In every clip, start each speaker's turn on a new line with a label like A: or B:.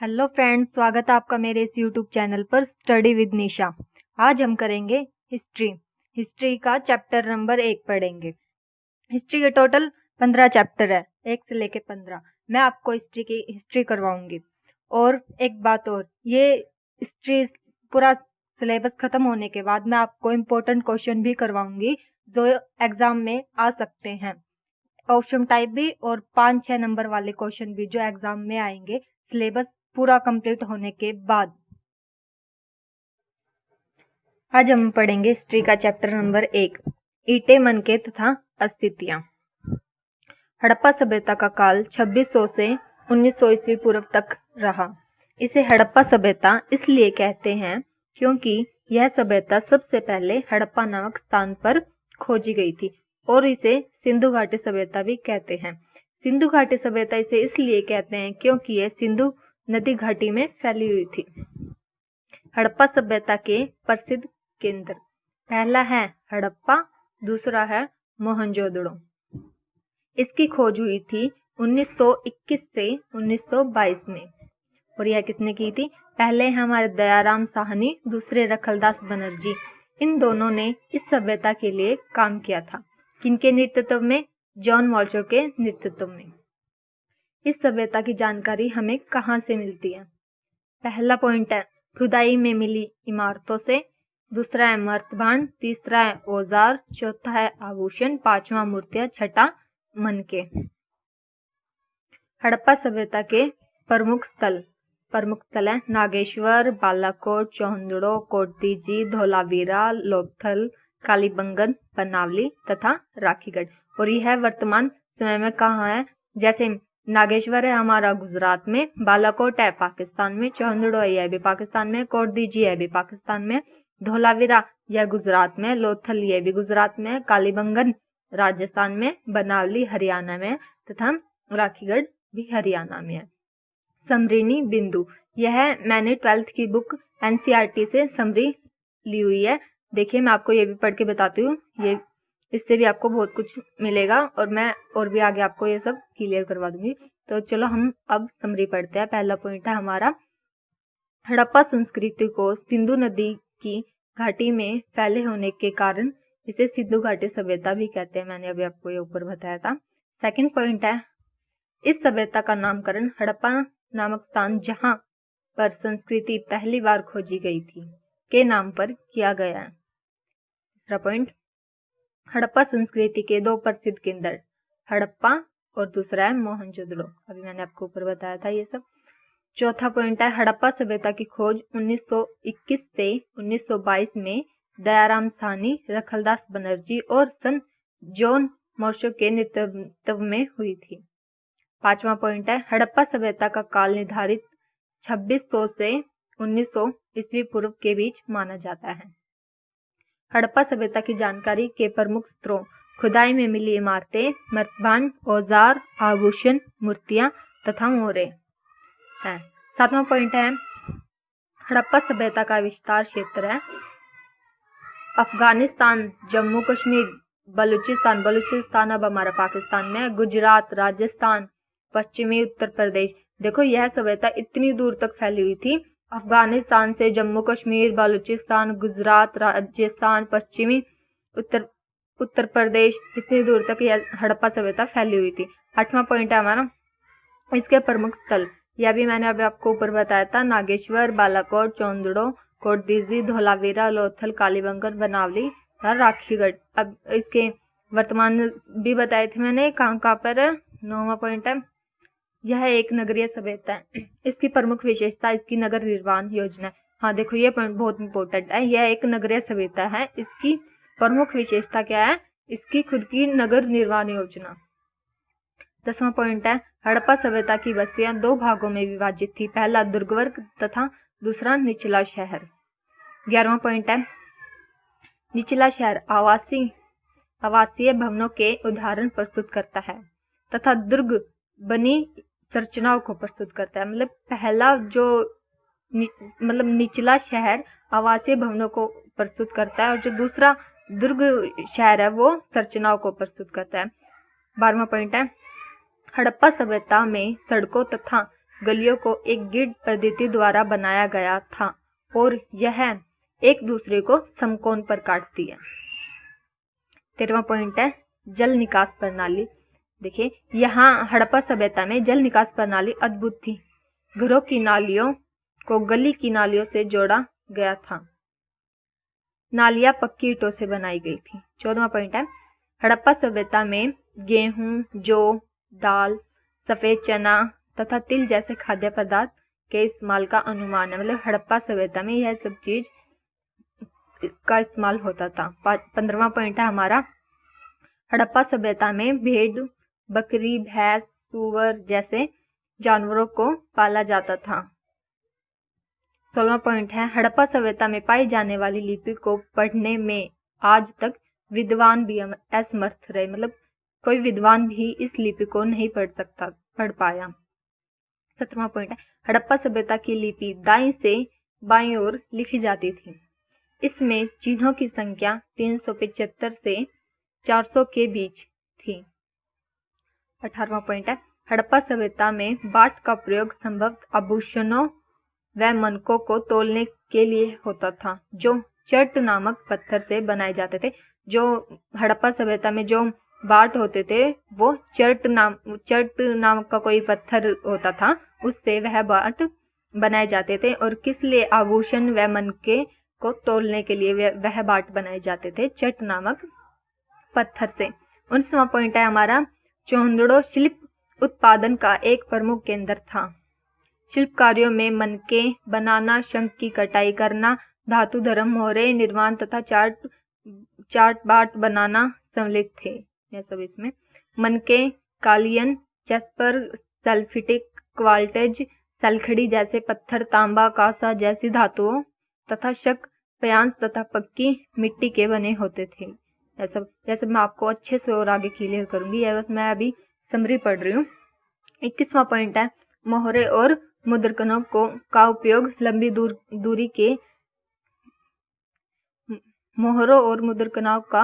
A: Hello friends, स्वागत है आपका मेरे इस यूट्यूब चैनल पर स्टडी विद निशा। आज हम करेंगे हिस्ट्री का चैप्टर नंबर 1 पढ़ेंगे। हिस्ट्री के टोटल 15 चैप्टर है, 1 से लेके 15। मैं आपको हिस्ट्री करवाऊंगी। और एक बात और, ये हिस्ट्री पूरा सिलेबस खत्म होने के बाद मैं आपको इम्पोर्टेंट क्वेश्चन भी करवाऊंगी जो एग्जाम में आ सकते हैं, ऑप्शन टाइप भी और 5-6 नंबर वाले क्वेश्चन भी जो एग्जाम में आएंगे सिलेबस पूरा कंप्लीट होने के बाद। आज हम पढ़ेंगे हिस्ट्री का चैप्टर नंबर 1, ईंटें, मनके तथा अस्थितियां। हड़प्पा सभ्यता का काल 2600 से 1900 ईस्वी पूर्व तक रहा। इसे हड़प्पा सभ्यता इसलिए कहते हैं क्योंकि यह सभ्यता सबसे पहले हड़प्पा नामक स्थान पर खोजी गई थी, और इसे सिंधु घाटी सभ्यता भी कहते हैं। सिंधु घाटी सभ्यता इसे इसलिए कहते हैं क्योंकि यह सिंधु नदी घाटी में फैली हुई थी। हड़प्पा सभ्यता के प्रसिद्ध केंद्र, पहला है हड़प्पा, दूसरा है मोहनजोदड़ो। इसकी खोज हुई थी 1921 से 1922 में। और यह किसने की थी? पहले हमारे दयाराम साहनी, दूसरे रखलदास बनर्जी। इन दोनों ने इस सभ्यता के लिए काम किया था। किनके नेतृत्व में? जॉन मॉल्चो के नेतृत्व में। इस सभ्यता की जानकारी हमें कहाँ से मिलती है? पहला पॉइंट है खुदाई में मिली इमारतों से, दूसरा है मर्तबान, तीसरा है औजार, चौथा है आभूषण, पांचवा मूर्तियां, छठा मनके। हड़प्पा सभ्यता के प्रमुख स्थल है नागेश्वर, बालाकोट, चौहंदड़ो, कोटदीजी, धोलावीरा, लोथल, कालीबंगन, बनावली तथा राखीगढ़। और यह वर्तमान समय में कहाँ है? जैसे नागेश्वर है हमारा गुजरात में, बालाकोट है पाकिस्तान में, चौहंदड़ो है यह भी पाकिस्तान में, कोटदीजी है भी पाकिस्तान में, धोलावीरा यह गुजरात में, लोथल यह भी गुजरात में, कालीबंगन राजस्थान में, बनावली हरियाणा में तथा राखीगढ़ भी हरियाणा में है। समरीनी बिंदु, यह मैंने 12th की बुक एनसीईआरटी से समरी ली हुई है। देखिए, मैं आपको ये भी पढ़ के बताती हूँ, ये इससे भी आपको बहुत कुछ मिलेगा और मैं और भी आगे आपको ये सब क्लियर करवा दूंगी। तो चलो हम अब समरी पढ़ते हैं। पहला पॉइंट है हमारा, हड़प्पा संस्कृति को सिंधु नदी की घाटी में फैले होने के कारण इसे सिंधु घाटी सभ्यता भी कहते हैं। मैंने अभी आपको ये ऊपर बताया था। सेकंड पॉइंट है, इस सभ्यता का नामकरण हड़प्पा नामक स्थान जहां पर संस्कृति पहली बार खोजी गई थी के नाम पर किया गया है। तीसरा पॉइंट, हड़प्पा संस्कृति के 2 प्रसिद्ध केंद्र, हड़प्पा और दूसरा है मोहनजोदड़ो। अभी मैंने आपको ऊपर बताया था ये सब। चौथा पॉइंट है, हड़प्पा सभ्यता की खोज 1921 से 1922 में दयाराम साहनी, रखलदास बनर्जी और सन जॉन मॉल्चो के नेतृत्व में हुई थी। पांचवा पॉइंट है, हड़प्पा सभ्यता का काल निर्धारित 2600 से 1900 ईस्वी पूर्व के बीच माना जाता है। हड़प्पा सभ्यता की जानकारी के प्रमुख स्रोत, खुदाई में मिली इमारतें, मर्तबान, औजार, आभूषण, मूर्तियां तथा मोहरे है। सातवां पॉइंट है, हड़प्पा सभ्यता का विस्तार क्षेत्र है अफगानिस्तान, जम्मू कश्मीर, बलूचिस्तान अब हमारा पाकिस्तान में है, गुजरात, राजस्थान, पश्चिमी उत्तर प्रदेश। देखो, यह सभ्यता इतनी दूर तक फैली हुई थी, अफगानिस्तान से जम्मू कश्मीर, बलूचिस्तान, गुजरात, राजस्थान, पश्चिमी उत्तर प्रदेश, इतनी दूर तक यह हड़प्पा सभ्यता फैली हुई थी। 8वां पॉइंट है हमारा, इसके प्रमुख स्थल, यह भी मैंने अभी आपको ऊपर बताया था, नागेश्वर, बालाकोट, चौहंदड़ो, कोटदीजी, धोलावीरा, लोथल, कालीबंगन, बनावली और राखीगढ़। अब इसके वर्तमान भी बताए थे मैंने, कहाँ पर है। 9वां पॉइंट है, यह एक नगरीय सभ्यता है। इसकी प्रमुख विशेषता इसकी नगर निर्माण योजना है। हाँ देखो, ये पॉइंट बहुत इंपॉर्टेंट है, यह एक नगरीय सभ्यता है। इसकी प्रमुख विशेषता क्या है? इसकी खुद की नगर निर्माण योजना। 10वां पॉइंट है, हड़प्पा सभ्यता की बस्तियां 2 भागों में विभाजित थी, पहला दुर्गवर्ग तथा दूसरा निचला शहर। 11वां पॉइंट है, निचला शहर आवासीय भवनों के उदाहरण प्रस्तुत करता है तथा दुर्ग बनी संरचनाओं को प्रस्तुत करता है। मतलब पहला जो निचला शहर आवासीय भवनों को प्रस्तुत करता है और जो दूसरा दुर्ग शहर है वो संरचनाओं को प्रस्तुत करता है। 12वां पॉइंट है, हड़प्पा सभ्यता में सड़कों तथा गलियों को एक ग्रिड पद्धति द्वारा बनाया गया था और यह एक दूसरे को समकोण पर काटती है। 13वां पॉइंट है जल निकास प्रणाली। देखिए, यहाँ हड़प्पा सभ्यता में जल निकास प्रणाली अद्भुत थी। घरों की नालियों को गली की नालियों से जोड़ा गया था। नालियां पक्की ईंटों से बनाई गई थी। 14वां पॉइंट है हड़प्पा सभ्यता में गेहूं, जौ, दाल, सफेद चना तथा तिल जैसे खाद्य पदार्थ के इस्तेमाल का अनुमान है। मतलब हड़प्पा सभ्यता में यह सब चीज का इस्तेमाल होता था। 15वां पॉइंट है हमारा हड़प्पा सभ्यता में भेड़, बकरी, भैंस, सूअर जैसे जानवरों को पाला जाता था। 16वां पॉइंट है हड़प्पा सभ्यता में पाई जाने वाली लिपि को पढ़ने में आज तक विद्वान भी असमर्थ रहे। मतलब कोई विद्वान भी इस लिपि को नहीं पढ़ पाया। 17वां पॉइंट है हड़प्पा सभ्यता की लिपि दाईं से बाईं ओर लिखी जाती थी। इसमें चिन्हों की संख्या 375 से 400 के बीच थी। 18वां पॉइंट है हड़प्पा सभ्यता में बाट का प्रयोग संभवतः आभूषणों व मनकों को तोलने के लिए होता था, जो चर्ट नामक पत्थर से बनाए जाते थे। जो हड़प्पा सभ्यता में जो बाट होते थे वो चर्ट नाम का कोई पत्थर होता था, उससे वह बाट बनाए जाते थे। और किस लिए? आभूषण व मनके को तोलने के लिए वह बाट बनाए जाते थे चट नामक पत्थर से। 19वां पॉइंट है हमारा चौहंदड़ो शिल्प उत्पादन का एक प्रमुख केंद्र था। शिल्प कार्यों में मनके बनाना, शंख की कटाई करना, धातु धर्म, मोहरे निर्माण तथा चार्ट बाट बनाना सम्मिलित थे। यह सब इसमें मनके कालियन, चेस्पर, सल्फिटिक, क्वार्ट्ज, सल्खड़ी जैसे पत्थर, तांबा, कांसा जैसी धातुओं तथा शक, प्यांस तथा पक्की मिट्टी के बने होते थे। यह सब मैं आपको अच्छे से और आगे क्लियर करूंगी। यह बस मैं अभी समरी पढ़ रही हूँ। 21वां पॉइंट है मोहरे और मुद्रकनों का उपयोग लंबी दूरी के मोहरों और मुद्रकनों का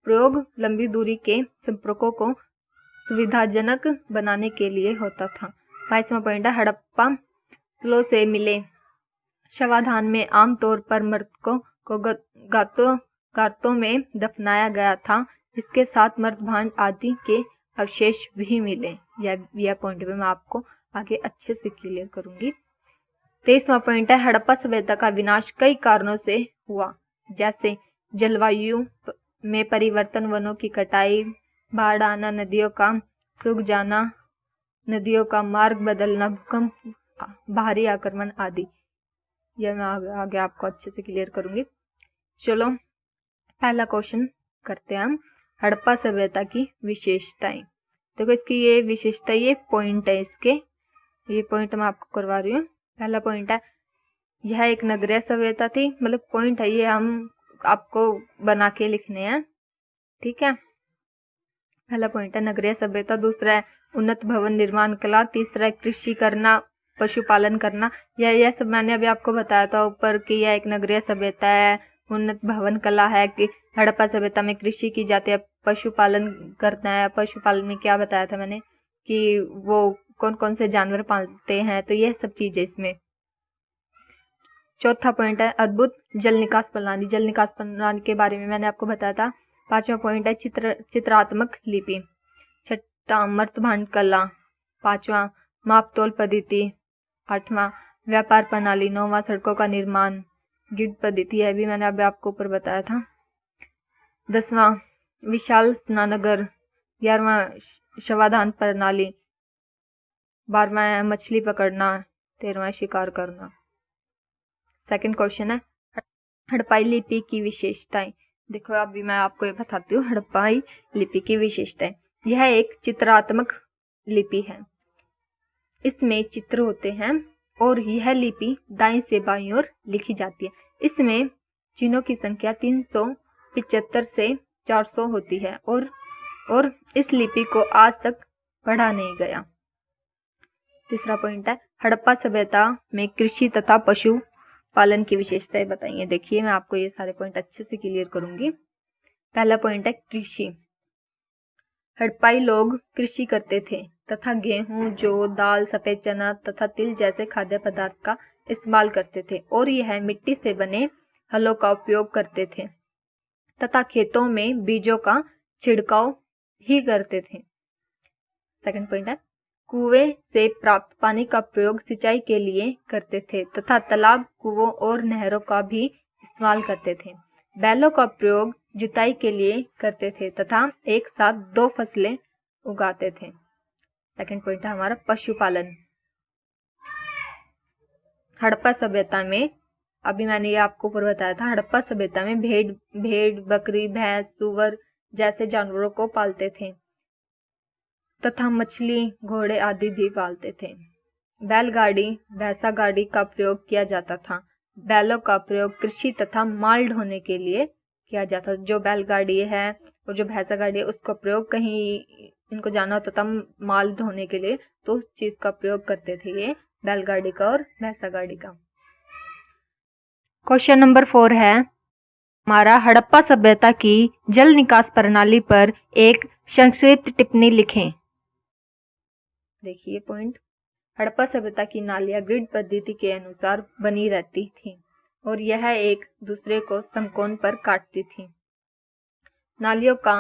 A: प्रयोग लंबी दूरी के संपर्कों को सुविधाजनक बनाने के लिए होता था। 22वां पॉइंट है हड़प्पा स्थलों से मिले शवाधान में आमतौर पर मृतकों को गातों में दफनाया गया था। इसके साथ मृतभांड आदि के अवशेष भी मिले। यह पॉइंट भी मैं आपको आगे अच्छे से क्लियर करूंगी। 23वां पॉइंट है हड़प्पा सभ्यता का विनाश कई कारणों से हुआ, जैसे जलवायु में परिवर्तन, वनों की कटाई, बाढ़ आना, नदियों का सूख जाना, नदियों का मार्ग बदलना, भूकंप, बाहरी आक्रमण आदि। यह मैं आगे आपको अच्छे से क्लियर करूंगी। चलो पहला क्वेश्चन करते हैं हम, हड़प्पा सभ्यता की विशेषताएं। देखो इसकी ये विशेषता, ये पॉइंट है इसके, ये पॉइंट मैं आपको करवा रही हूँ। पहला पॉइंट है यह एक नगरीय सभ्यता थी। मतलब पॉइंट है ये हम आपको बना के लिखने हैं, ठीक है। पहला पॉइंट है नगरीय सभ्यता। दूसरा है उन्नत भवन निर्माण कला। तीसरा है कृषि करना, पशुपालन करना। यह सब मैंने अभी आपको बताया था ऊपर कि यह एक नगरीय सभ्यता है, उन्नत भवन कला है, कि हड़प्पा सभ्यता में कृषि की जाती है, पशुपालन करना है। पशुपालन में क्या बताया था मैंने कि वो कौन कौन से जानवर पालते हैं, तो यह सब चीजें इसमें। चौथा पॉइंट है अद्भुत जल निकास प्रणाली। जल निकास प्रणाली के बारे में मैंने आपको बताया था। 5वां पॉइंट है चित्रात्मक लिपि। 6वां मृतभांड कला। 5वां मापतोल पद्धति। 8वां व्यापार प्रणाली। 9वां सड़कों का निर्माण, ग्रिड पद्धति, है भी मैंने अभी आपको ऊपर बताया था। 10वां विशाल स्नानघर। 11वां शवाधान प्रणाली। 12वां मछली पकड़ना। 13वां शिकार करना। सेकंड क्वेश्चन है हड़प्पाई लिपि की विशेषताएं। देखो अभी मैं आपको ये बताती हूँ हड़प्पाई लिपि की विशेषताएं। यह एक चित्रात्मक लिपि है, इसमें चित्र होते हैं और यह लिपि दाईं से बाईं ओर लिखी जाती है। इसमें चिन्हों की संख्या 375 से 400 होती है और इस लिपि को आज तक पढ़ा नहीं गया। तीसरा पॉइंट है हड़प्पा सभ्यता में कृषि तथा पशु पालन की विशेषताएं बताइए। देखिए मैं आपको ये सारे पॉइंट अच्छे से क्लियर करूंगी। पहला पॉइंट है कृषि। हड़प्पाई लोग कृषि करते थे तथा गेहूं, जौ, दाल, सफेद चना तथा तिल जैसे खाद्य पदार्थ का इस्तेमाल करते थे और यह मिट्टी से बने हलों का उपयोग करते थे तथा खेतों में बीजों का छिड़काव ही करते थे। सेकंड पॉइंट है, कुएं से प्राप्त पानी का प्रयोग सिंचाई के लिए करते थे तथा तालाब, कुओं और नहरों का भी इस्तेमाल करते थे। बैलों का प्रयोग जुताई के लिए करते थे तथा एक साथ 2 फसलें उगाते थे। सेकंड पॉइंट है हमारा पशुपालन। हड़प्पा सभ्यता में, अभी मैंने ये आपको ऊपर बताया था, हड़प्पा सभ्यता में भेड़, बकरी, भैंस, सूअर जैसे जानवरों को पालते थे तथा मछली, घोड़े आदि भी पालते थे। बैलगाड़ी, भैंसा गाड़ी का प्रयोग किया जाता था। बैलों का प्रयोग कृषि तथा माल ढोने के लिए किया जाता था। जो बैलगाड़ी है और जो भैंसा गाड़ी है उसका प्रयोग कहीं इनको जाना होता था माल ढोने के लिए, तो उस चीज का प्रयोग करते थे ये बैलगाड़ी का और भैंसा गाड़ी का। क्वेश्चन नंबर 4 है हमारा, हड़प्पा सभ्यता की जल निकास प्रणाली पर एक संक्षिप्त टिप्पणी लिखें। देखिए पॉइंट, हड़प्पा सभ्यता की नालियां ग्रिड पद्धति के अनुसार बनी रहती थी और यह एक दूसरे को समकोण पर काटती थी। नालियों का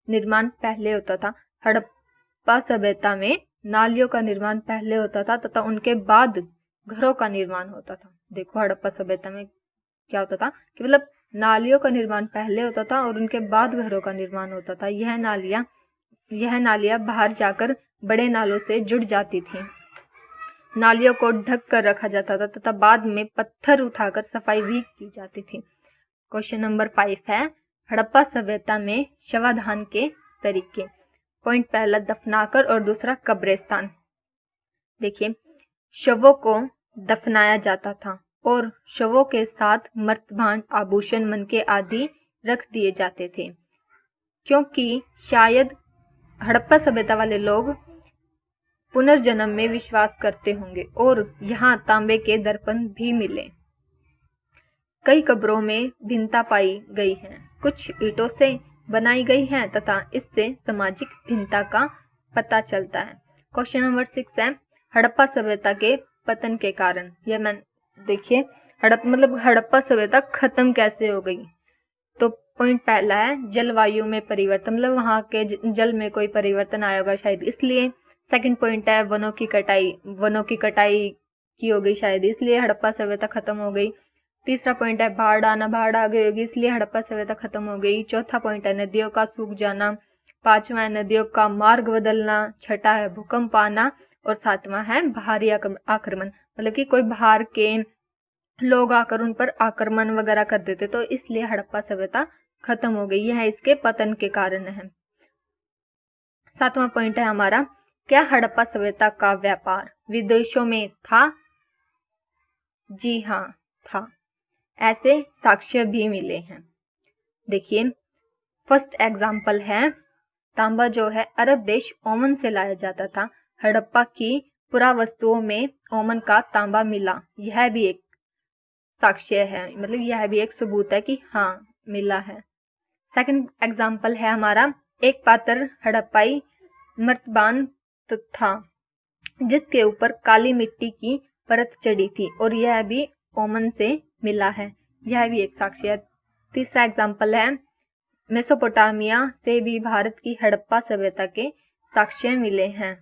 A: निर्माण पहले होता था। हड़प्पा सभ्यता में नालियों का निर्माण पहले होता था तथा उनके बाद घरों का निर्माण होता था। देखो हड़प्पा सभ्यता में क्या होता था कि मतलब नालियों का निर्माण पहले होता था और उनके बाद घरों का निर्माण होता था। यह नालियां बाहर जाकर बड़े नालों से जुड़ जाती थी। नालियों को ढक कर रखा जाता था तथा बाद में पत्थर उठाकर सफाई भी की जाती थी। क्वेश्चन नंबर 5 है, हड़प्पा सभ्यता में शवाधान के तरीके। पॉइंट पहला, दफनाकर और दूसरा कब्रिस्तान। देखिए, शवों को दफनाया जाता था और शवों के साथ मर्तभांड, आभूषण, मनके आदि रख दिए जाते थे, क्योंकि शायद हड़प्पा सभ्यता वाले लोग पुनर्जन्म में विश्वास करते होंगे और यहाँ तांबे के दर्पण भी मिले। कई कब्रों में भिन्नता पाई गई है, कुछ ईंटों से बनाई गई है तथा इससे सामाजिक भिन्नता का पता चलता है। क्वेश्चन नंबर 6 है, हड़प्पा सभ्यता के पतन के कारण। यह मैं देखिए हड़प्पा सभ्यता खत्म कैसे हो गई। तो पॉइंट पहला है, जलवायु में परिवर्तन, मतलब वहां के जल में कोई परिवर्तन आया होगा शायद इसलिए। सेकंड पॉइंट है, वनों की कटाई की हो गई शायद इसलिए हड़प्पा सभ्यता खत्म हो गई। तीसरा पॉइंट है, बाढ़ आ गई होगी इसलिए हड़प्पा सभ्यता खत्म हो गई। चौथा पॉइंट है, नदियों का सूख जाना। पांचवा है, नदियों का मार्ग बदलना। छठा है, भूकंप आना। और सातवां है, बाहरी आक्रमण, मतलब कि कोई बाहर के लोग आकर उन पर आक्रमण वगैरह कर देते, तो इसलिए हड़प्पा सभ्यता खत्म हो गई। यह इसके पतन के कारण है। सातवां पॉइंट है हमारा, क्या हड़प्पा सभ्यता का व्यापार विदेशों में था? जी हाँ, था। ऐसे साक्ष्य भी मिले हैं। देखिए, फर्स्ट एग्जाम्पल है, तांबा जो है अरब देश ओमान से लाया जाता था। हड़प्पा की पुरावस्तुओं में ओमान का तांबा मिला। यह भी एक साक्ष्य है, मतलब यह भी एक सबूत है कि हाँ मिला है। सेकंड एग्जाम्पल है हमारा, एक पात्र हड़प्पाई मर्तबान था जिसके ऊपर काली मिट्टी की परत चढ़ी थी और यह भी ओमान से मिला है। यह भी एक साक्ष्य है। तीसरा एग्जाम्पल है, मेसोपोटामिया से भी भारत की हड़प्पा सभ्यता के साक्ष्य मिले हैं।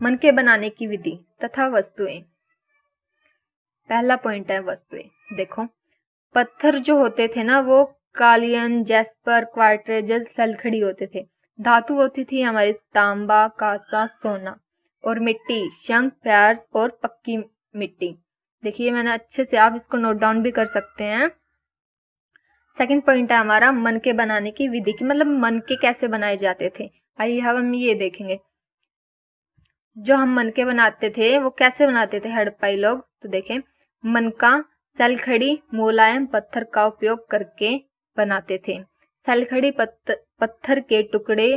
A: मनके बनाने की विधि तथा वस्तुएं। पहला पॉइंट है वस्तुएं। देखो, पत्थर जो होते थे ना वो कालियन, जैस्पर, क्वार्ट्रेजस, सल्फड़ी होते थे। धातु होती थी हमारी तांबा, कांसा, सोना। और मिट्टी, शंख, प्याज और पक्की मिट्टी। देखिए मैंने अच्छे से, आप इसको नोट डाउन भी कर सकते हैं। सेकंड पॉइंट है हमारा, मनके बनाने की विधि की, मतलब मनके कैसे बनाए जाते थे। आइए हम ये देखेंगे, जो हम मनके बनाते थे वो कैसे बनाते थे हड़प्पाई लोग। तो देखें, मनका सलखड़ी मुलायम पत्थर का उपयोग करके बनाते थे। सलखड़ी पत्थर के टुकड़े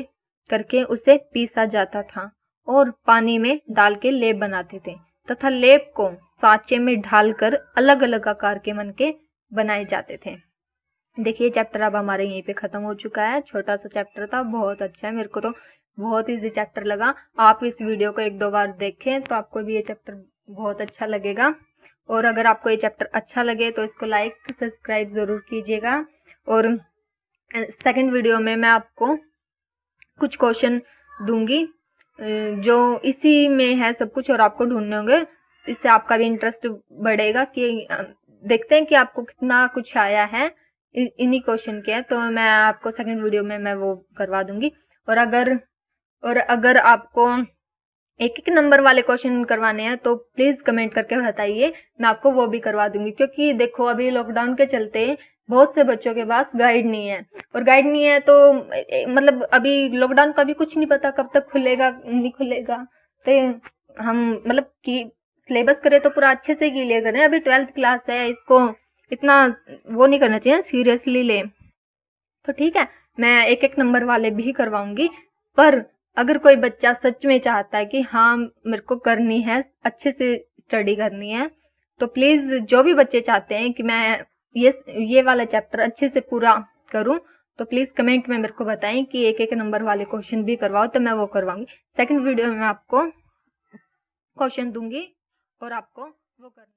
A: करके उसे पीसा जाता था और पानी में डाल के लेप बनाते थे तथा लेप को सांचे में ढालकर अलग अलग आकार के मनके बनाए जाते थे। देखिए चैप्टर अब हमारे यहीं पे ख़त्म हो चुका है। छोटा सा चैप्टर था, बहुत अच्छा है, मेरे को तो बहुत ईजी चैप्टर लगा। आप इस वीडियो को 1-2 बार देखें तो आपको भी ये चैप्टर बहुत अच्छा लगेगा। और अगर आपको ये चैप्टर अच्छा लगे तो इसको लाइक सब्सक्राइब ज़रूर कीजिएगा। और सेकंड वीडियो में मैं आपको कुछ क्वेश्चन दूंगी जो इसी में है सब कुछ, और आपको ढूंढने होंगे। इससे आपका भी इंटरेस्ट बढ़ेगा कि देखते हैं कि आपको कितना कुछ आया है इन्हीं क्वेश्चन के। तो मैं आपको सेकंड वीडियो में मैं वो करवा दूंगी। और अगर आपको एक नंबर वाले क्वेश्चन करवाने हैं तो प्लीज कमेंट करके बताइए, मैं आपको वो भी करवा दूंगी। क्योंकि देखो अभी लॉकडाउन के चलते बहुत से बच्चों के पास गाइड नहीं है, और गाइड नहीं है तो मतलब अभी लॉकडाउन का भी कुछ नहीं पता कब तक खुलेगा नहीं खुलेगा। तो हम मतलब कि सिलेबस करें तो पूरा अच्छे से क्लियर करें। अभी 12th क्लास है, इसको इतना वो नहीं करना चाहिए, सीरियसली ले। तो ठीक है, मैं एक नंबर वाले भी करवाऊंगी। पर अगर कोई बच्चा सच में चाहता है कि हाँ मेरे को करनी है, अच्छे से स्टडी करनी है, तो प्लीज जो भी बच्चे चाहते हैं कि मैं ये वाला चैप्टर अच्छे से पूरा करूं, तो प्लीज कमेंट में मेरे को बताएं कि एक नंबर वाले क्वेश्चन भी करवाओ, तो मैं वो करवाऊंगी। सेकंड वीडियो में मैं आपको क्वेश्चन दूंगी और आपको वो करना।